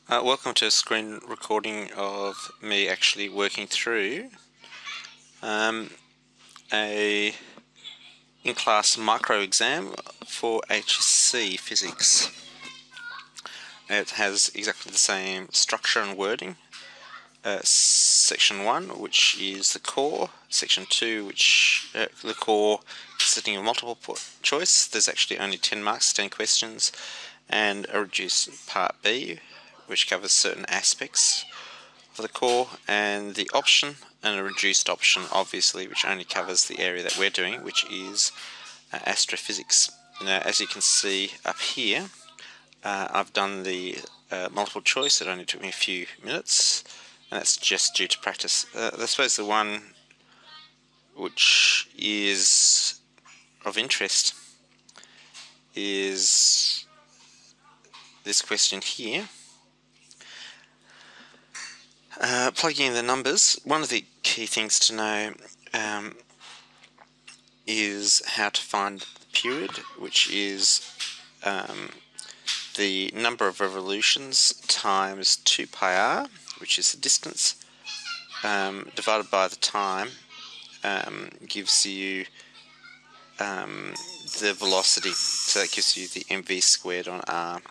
Welcome to a screen recording of me actually working through a in-class micro exam for HSC physics. It has exactly the same structure and wording. Section 1, which is the core. Section 2, which the core consisting of multiple choice. There's actually only 10 marks, 10 questions, and a reduced part B, which covers certain aspects of the core, and the option, and a reduced option, obviously, which only covers the area that we're doing, which is astrophysics. Now, as you can see up here, I've done the multiple choice. It only took me a few minutes, and that's just due to practice. I suppose the one which is of interest is this question here. Plugging in the numbers, one of the key things to know is how to find the period, which is the number of revolutions times 2 pi r, which is the distance, divided by the time, gives you the velocity. So that gives you the mv squared on r.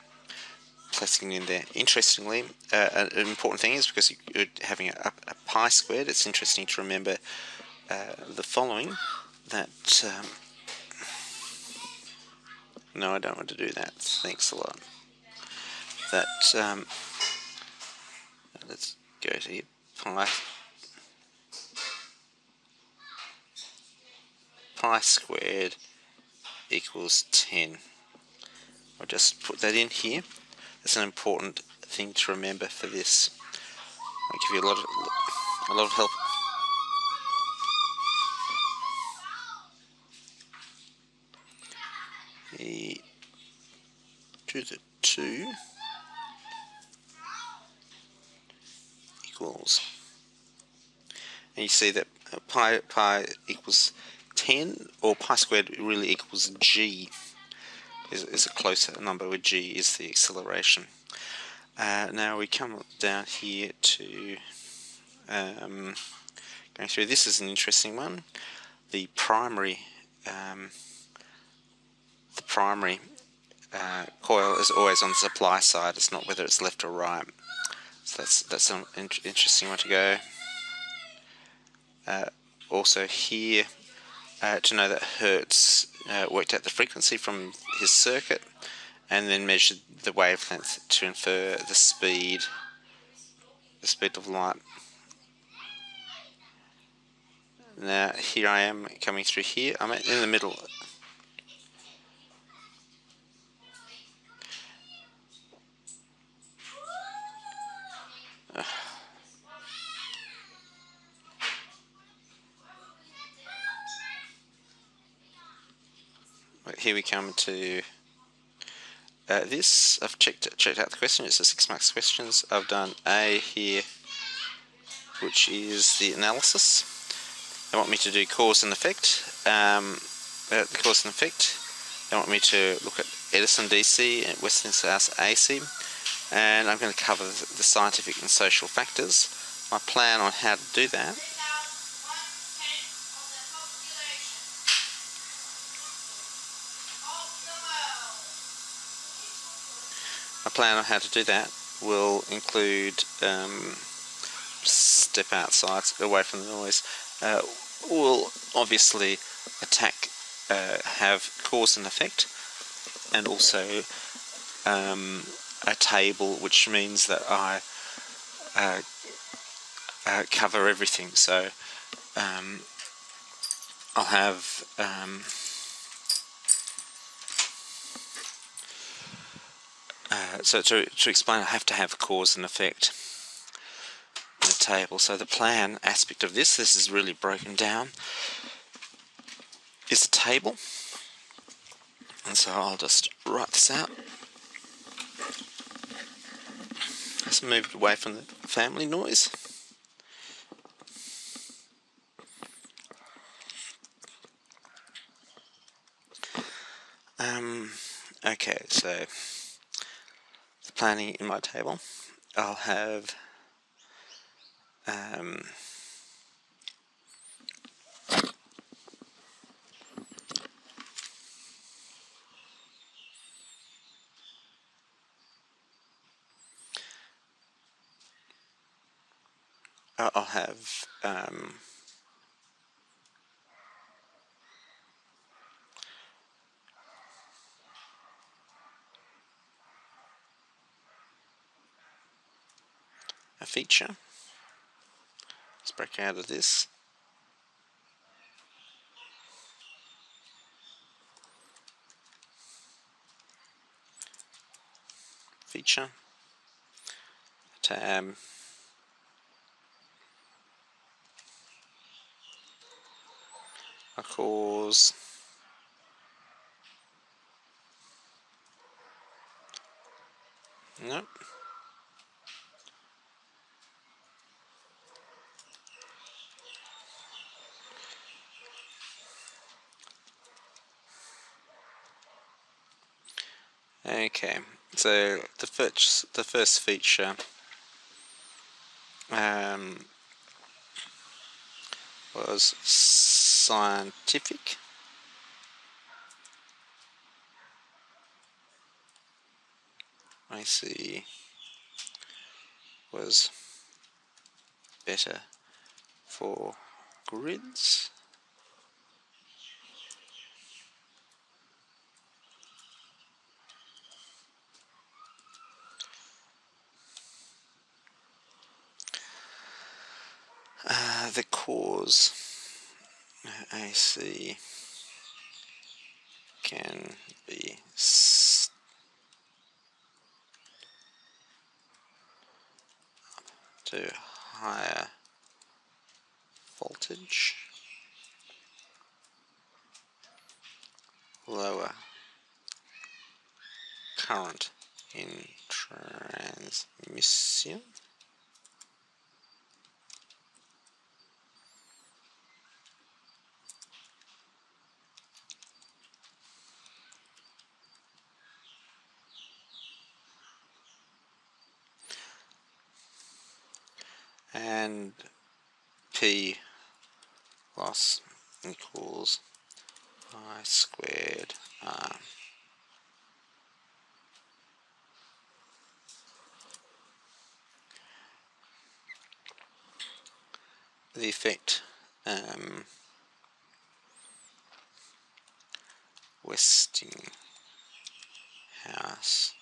Placing it in there. Interestingly, an important thing is because you're having a pi squared, it's interesting to remember the following, that no, I don't want to do that, thanks a lot. That let's go to here, pi squared equals 10. I'll just put that in here. That's an important thing to remember for this. I'll give you a lot of help. E to the 2 equals, and you see that pi equals 10, or pi squared really equals g, is a closer number, where g is the acceleration. Now we come down here to going through. This is an interesting one. The primary coil is always on the supply side. It's not whether it's left or right. So that's an interesting one to go. Also here, to know that Hertz worked out the frequency from his circuit and then measured the wavelength to infer the speed of light. Now here I am coming through here. I'm in the middle. Here we come to this. I've checked out the question. It's a 6 marks questions. I've done A here, which is the analysis. They want me to do cause and effect. The cause and effect. They want me to look at Edison DC and Westinghouse AC, and I'm going to cover the scientific and social factors. My plan on how to do that will include step outside, away from the noise. We'll obviously have cause and effect, and also a table, which means that I cover everything. So I'll have so to explain, I have to have cause and effect in the table. So the plan aspect of this is really broken down, is a table, and so I'll just write this out. Let's move it away from the family noise. Okay, so the planning in my table. I'll have I'll have a feature. Let's break out of this. Feature. Tab. A cause. Nope. Okay, so the first feature was scientific. I see was better for grids. The cause I see can be to higher voltage, lower current in transmission. And P loss equals I squared R. The effect Westinghouse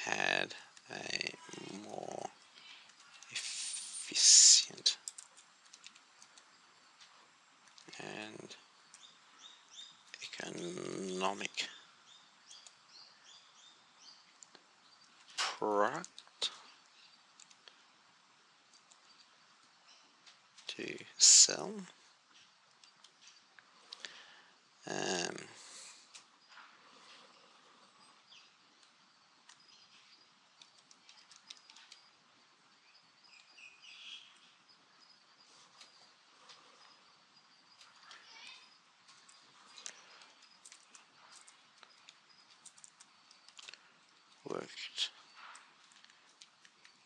had a more efficient and economic product to sell. Worked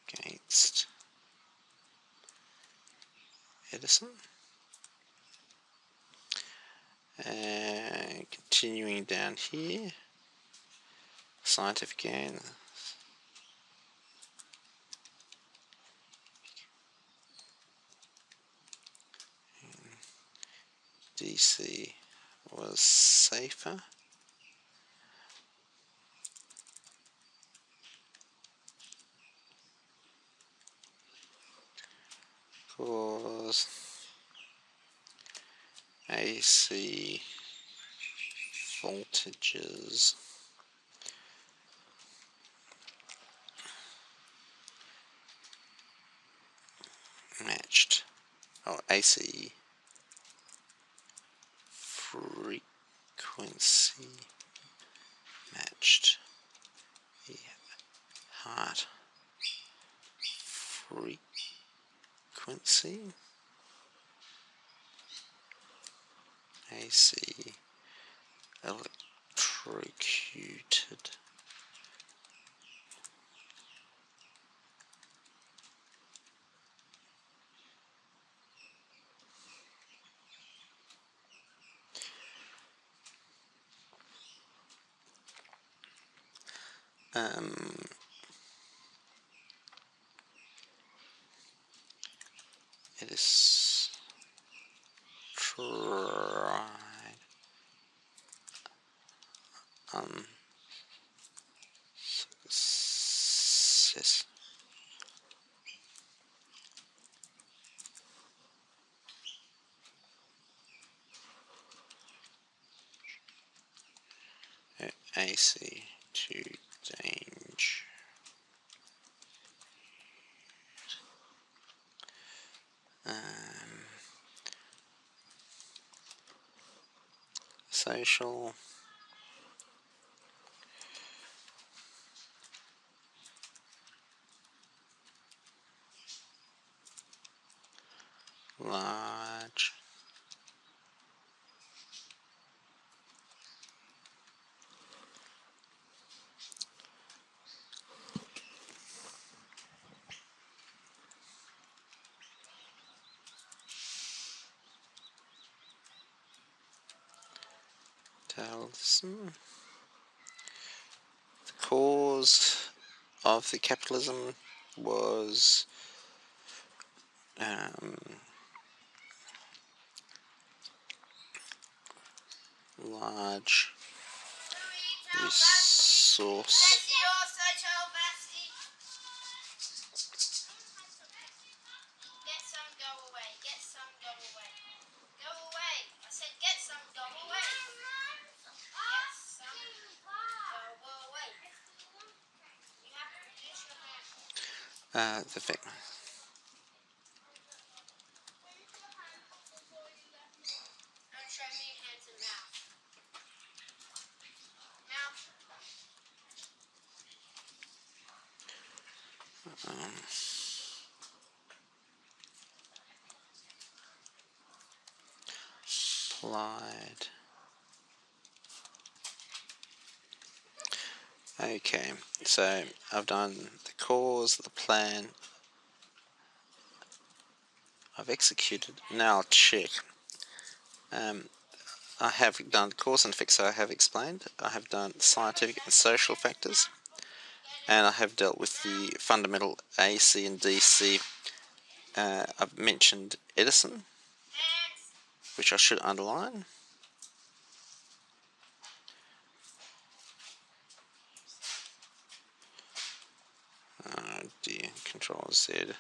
against Edison. And continuing down here, scientific gain. DC was safer. Cause AC voltages matched, or AC frequency matched the heart frequency. AC electrocuted It is tried unsuccess. AC to danger. Social large capitalism. The cause of the capitalism was large resource the fact. Applied. Okay, so I've done the cause, the plan, I've executed. Now I'll check. I have done cause and effect, so I have explained. I have done scientific and social factors, and I have dealt with the fundamental AC and DC. I've mentioned Edison, which I should underline. D, Control Z.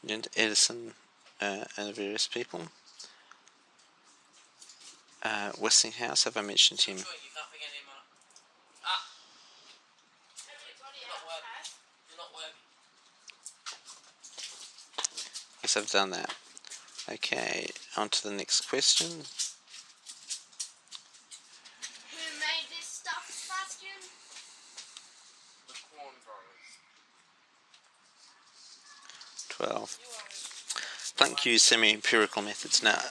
And Edison and various people. Westinghouse, have I mentioned him? Yes, I've done that. Okay, on to the next question. Who made this stuff, Sebastian? The Corn Brothers. 12. Planck used semi-empirical methods. Now,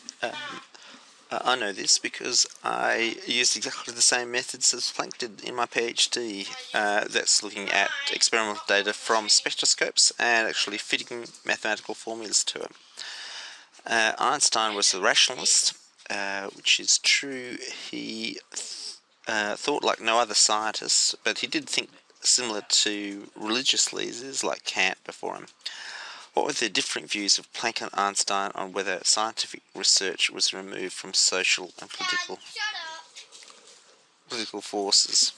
I know this because I used exactly the same methods as Planck did in my PhD. That's looking at experimental data from spectroscopes and actually fitting mathematical formulas to it. Einstein was a rationalist, which is true. He thought like no other scientist, but he did think similar to religious leaders like Kant before him. What were the differing views of Planck and Einstein on whether scientific research was removed from social and political forces?